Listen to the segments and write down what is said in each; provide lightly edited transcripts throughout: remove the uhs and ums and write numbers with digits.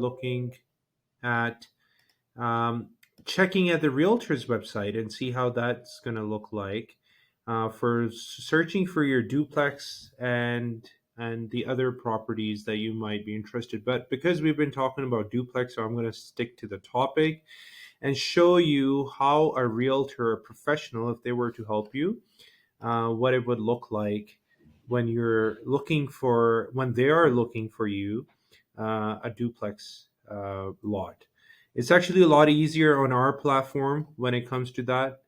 looking at um, checking at the realtor's website and see how that's going to look like for searching for your duplex and the other properties that you might be interested. But because we've been talking about duplex, so I'm going to stick to the topic and show you how a realtor, a professional, if they were to help you, what it would look like when they are looking for you a duplex lot. It's actually a lot easier on our platform when it comes to that.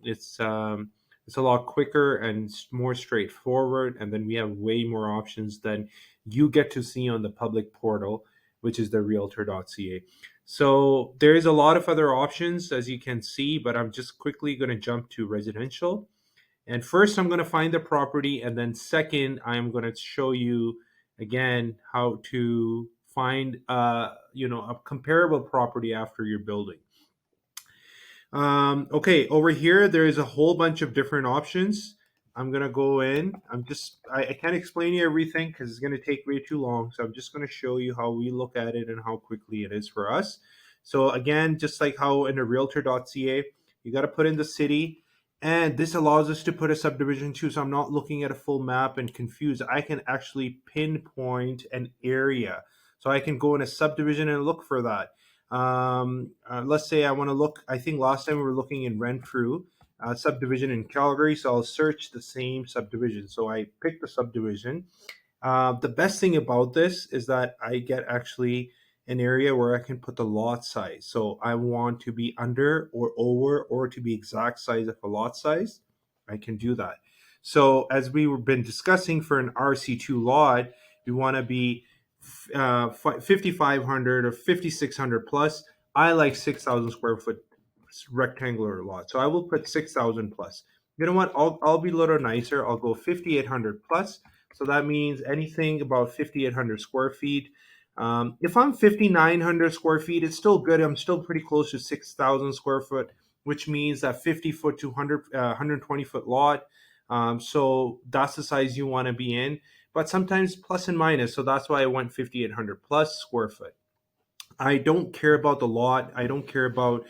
It's a lot quicker and more straightforward, and then we have way more options than you get to see on the public portal, which is the realtor.ca. So there is a lot of other options as you can see, but I'm just quickly going to jump to residential. And first, I'm going to find the property, and then second, I'm going to show you again how to find a comparable property after you're building. Okay, over here there is a whole bunch of different options. I'm gonna go in. I can't explain you everything because it's gonna take way too long. So I'm just gonna show you how we look at it and how quickly it is for us. So again, just like how in a realtor.ca, you got to put in the city, and this allows us to put a subdivision too. So I'm not looking at a full map and confused. I can actually pinpoint an area. So I can go in a subdivision and look for that. Let's say I want to look. I think last time we were looking in Renfrew subdivision in Calgary, so I'll search the same subdivision. So I pick the subdivision. The best thing about this is that I get actually an area where I can put the lot size. So I want to be under or over or to be exact size of a lot size. I can do that. So as we've been discussing for an RC2 lot, we want to be 5,500 or 5,600 plus. I like 6,000 square foot rectangular lot. So I will put 6,000 plus. You know what? I'll be a little nicer. I'll go 5,800 plus. So that means anything about 5,800 square feet. If I'm 5,900 square feet, it's still good. I'm still pretty close to 6,000 square foot, which means that 50 foot to 120 foot lot. So that's the size you want to be in, but sometimes plus and minus. So that's why I went 5,800 plus square foot. I don't care about the lot. I don't care about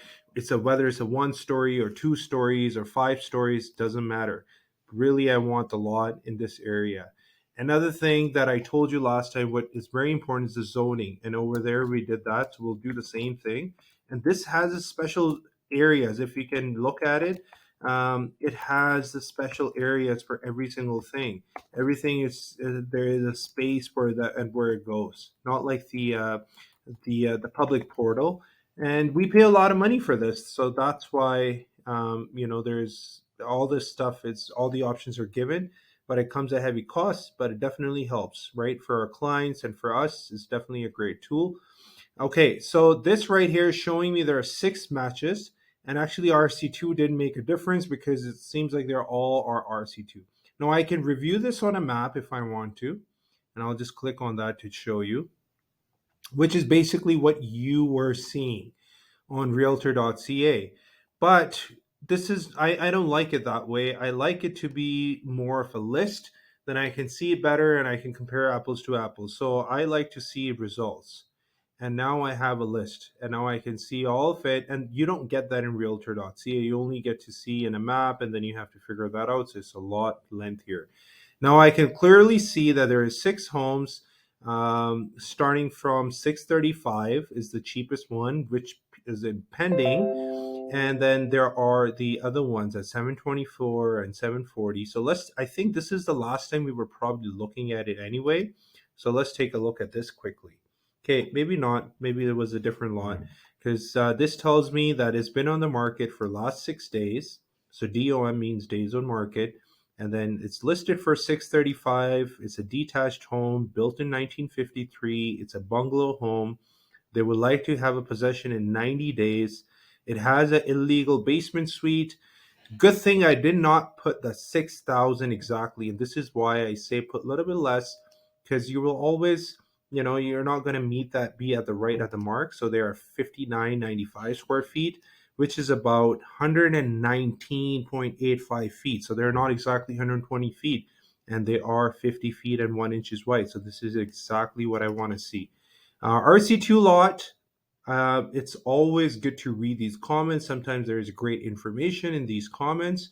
whether it's a 1 story or 2 stories or 5 stories. Doesn't matter. Really, I want the lot in this area. Another thing that I told you last time, what is very important, is the zoning. And over there, we did that. So we'll do the same thing. And this has a special areas. If you can look at it, it has the special areas for every single thing. Everything is there is a space for that and where it goes. Not like the public portal, and we pay a lot of money for this. So that's why there's all this stuff. It's all the options are given, but it comes at heavy costs. But it definitely helps, right, for our clients and for us. It's definitely a great tool. Okay, so this right here is showing me there are 6 matches, and actually RC2 didn't make a difference because it seems like they're all are RC2. Now I can review this on a map if I want to, and I'll just click on that to show you, which is basically what you were seeing on realtor.ca. But I don't like it that way. I like it to be more of a list. Then I can see it better and I can compare apples to apples. So I like to see results. And now I have a list and now I can see all of it. And you don't get that in realtor.ca. You only get to see in a map and then you have to figure that out. So it's a lot lengthier. Now I can clearly see that there is 6 homes. Starting from 635 is the cheapest one, which is in pending, and then there are the other ones at 724 and 740. So I think this is the last time we were probably looking at it anyway. So let's take a look at this quickly. Okay, maybe not. Maybe there was a different lot because this tells me that it's been on the market for last 6 days. So DOM means days on market, and then it's listed for 635. It's a detached home built in 1953. It's a bungalow home. They would like to have a possession in 90 days. It has an illegal basement suite. Good thing I did not put the 6,000 exactly, and this is why I say put a little bit less, because you will always, you're not going to be at the right at the mark. So they are 5995 square feet, which is about 119.85 feet. So they're not exactly 120 feet, and they are 50 feet and 1 inches wide. So this is exactly what I want to see. RC2 lot, it's always good to read these comments. Sometimes there's great information in these comments.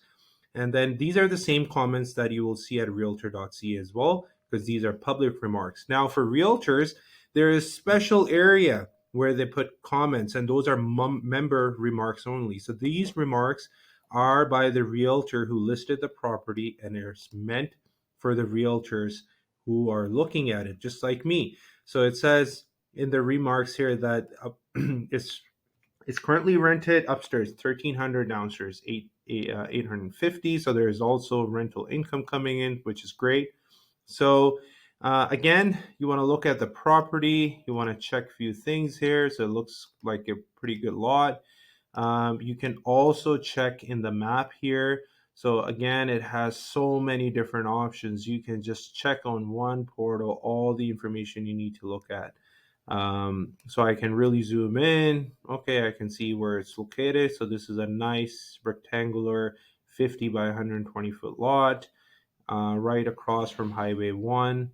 And then these are the same comments that you will see at realtor.ca as well, because these are public remarks. Now, for realtors, there is special area where they put comments, and those are member remarks only. So these remarks are by the realtor who listed the property, and they're meant for the realtors who are looking at it, just like me. So it says in the remarks here that it's currently rented upstairs 1,300, downstairs 850. So there is also rental income coming in, which is great. So again, you want to look at the property. You want to check a few things here. So it looks like a pretty good lot. You can also check in the map here. So again, it has so many different options. You can just check on one portal all the information you need to look at. So I can really zoom in. Okay, I can see where it's located. So this is a nice rectangular 50 by 120-foot lot right across from Highway 1.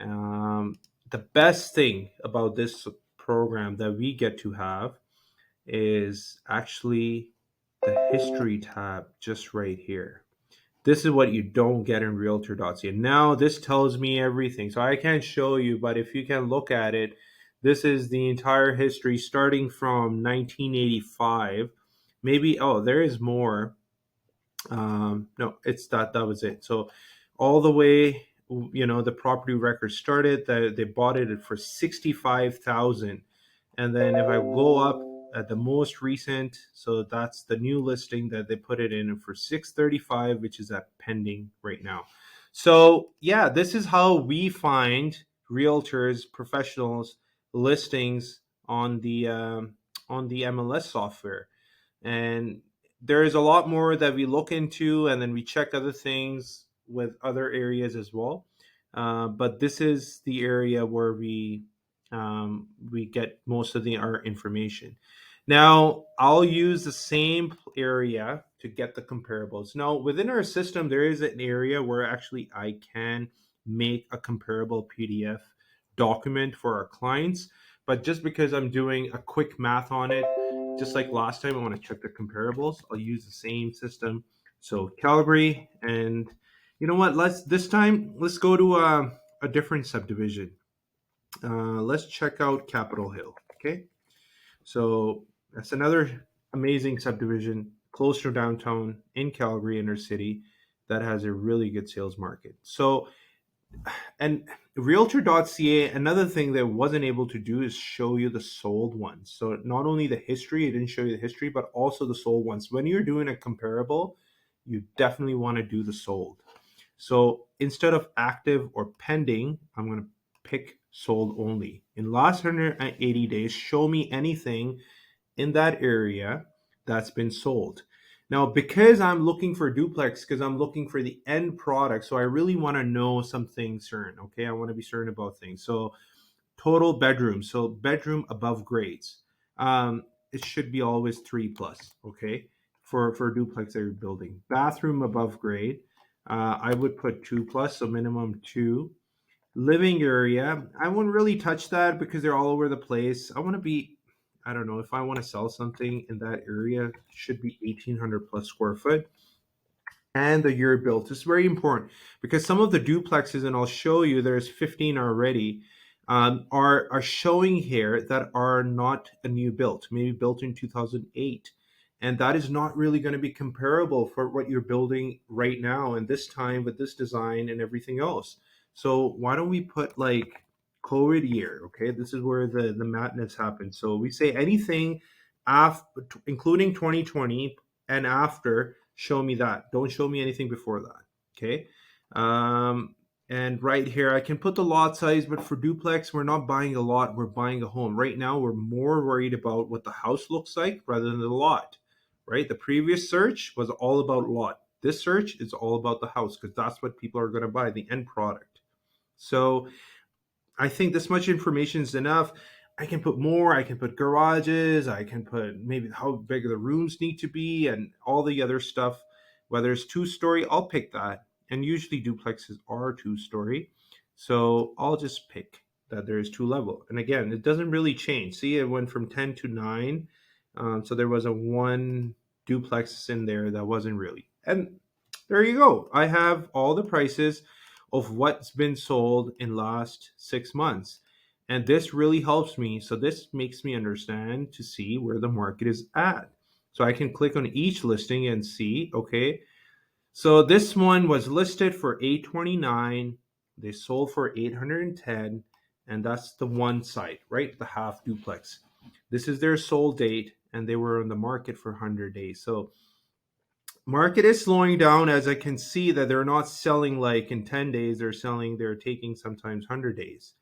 The best thing about this program that we get to have is actually the history tab just right here. This is what you don't get in realtor.ca. Now this tells me everything. So I can't show you, but if you can look at it, this is the entire history starting from 1985. Maybe, oh, there is more. No, it's that was it. So all the way, the property record started, they bought it for 65,000. And then if I go up at the most recent, so that's the new listing that they put it in for 635, which is at pending right now. So yeah, this is how we find realtors, professionals, listings on the MLS software. And there is a lot more that we look into, and then we check other things with other areas as well. But this is the area where we get most of our information. Now, I'll use the same area to get the comparables. Now, within our system, there is an area where actually I can make a comparable PDF document for our clients. But just because I'm doing a quick math on it, just like last time, I want to check the comparables. I'll use the same system. So Calgary, and you know what? Let's go to a different subdivision. Let's check out Capitol Hill. Okay, so that's another amazing subdivision close to downtown in Calgary, inner city, that has a really good sales market. So, and realtor.ca, another thing that wasn't able to do is show you the sold ones. So not only the history, it didn't show you the history, but also the sold ones. When you're doing a comparable, you definitely want to do the sold. So instead of active or pending, I'm going to pick sold only. In last 180 days, show me anything in that area that's been sold. Now, because I'm looking for duplex, because I'm looking for the end product, so I really want to know something certain. Okay, I want to be certain about things. So, total bedroom. So, bedroom above grades. It should be always 3 plus. Okay, for duplex that you're building. Bathroom above grade. I would put 2 plus, so minimum 2. Living area, I wouldn't really touch that because they're all over the place. I want to be, I don't know, if I want to sell something in that area, it should be 1,800 plus square foot. And the year built is very important because some of the duplexes, and I'll show you, there's 15 already, are showing here that are not a new built, maybe built in 2008. And that is not really going to be comparable for what you're building right now and this time with this design and everything else. So why don't we put like COVID year? Okay, this is where the madness happens. So we say anything after, including 2020 and after, show me that. Don't show me anything before that. Okay. And right here, I can put the lot size, but for duplex, we're not buying a lot, we're buying a home. Right now, we're more worried about what the house looks like rather than the lot, right? The previous search was all about lot. This search is all about the house because that's what people are going to buy, the end product. So I think this much information is enough. I can put more. I can put garages. I can put maybe how big the rooms need to be and all the other stuff. Whether it's 2-story, I'll pick that. And usually duplexes are 2-story. So I'll just pick. that there is two level. And again, it doesn't really change. See, it went from 10 to 9. So there was a one duplex in there that wasn't really. And there you go. I have all the prices of what's been sold in last 6 months. And this really helps me. So this makes me understand to see where the market is at. So I can click on each listing and see, okay, so this one was listed for 829. They sold for 810, and that's the one site, right? The half duplex. This is their sold date, and they were on the market for 100 days. So market is slowing down, as I can see that they're not selling like in 10 days. They're taking sometimes 100 days.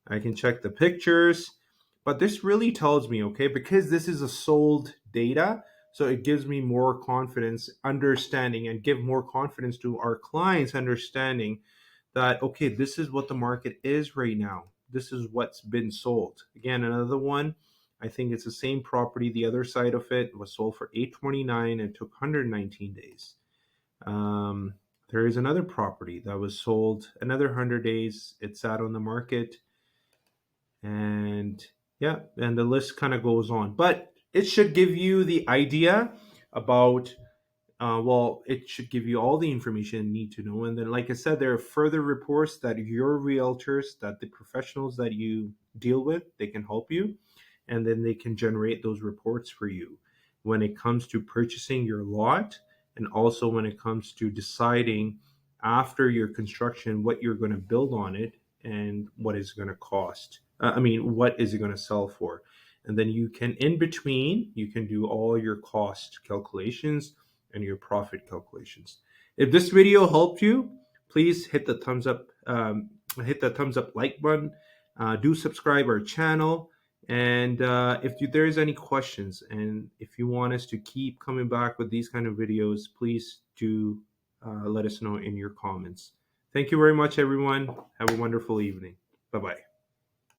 I can check the pictures, but this really tells me, okay, because this is a sold data, so it gives me more confidence, understanding, and give more confidence to our clients, understanding that, okay, this is what the market is right now. This is what's been sold. Again, another one, I think it's the same property. The other side of it was sold for 829 and took 119 days. Um, there is another property that was sold another 100 days. It sat on the market, and yeah, and the list kind of goes on, but it should give you the idea about well, it should give you all the information you need to know. And then, like I said, there are further reports that your realtors, that the professionals that you deal with, they can help you, and then they can generate those reports for you when it comes to purchasing your lot, and also when it comes to deciding after your construction what you're going to build on it and what is going to cost. What is it going to sell for? And then you can, in between, you can do all your cost calculations and your profit calculations. If this video helped you, please hit the thumbs up, like button. Do subscribe our channel, and if there is any questions, and if you want us to keep coming back with these kind of videos, please do let us know in your comments. Thank you very much, everyone. Have a wonderful evening. Bye bye.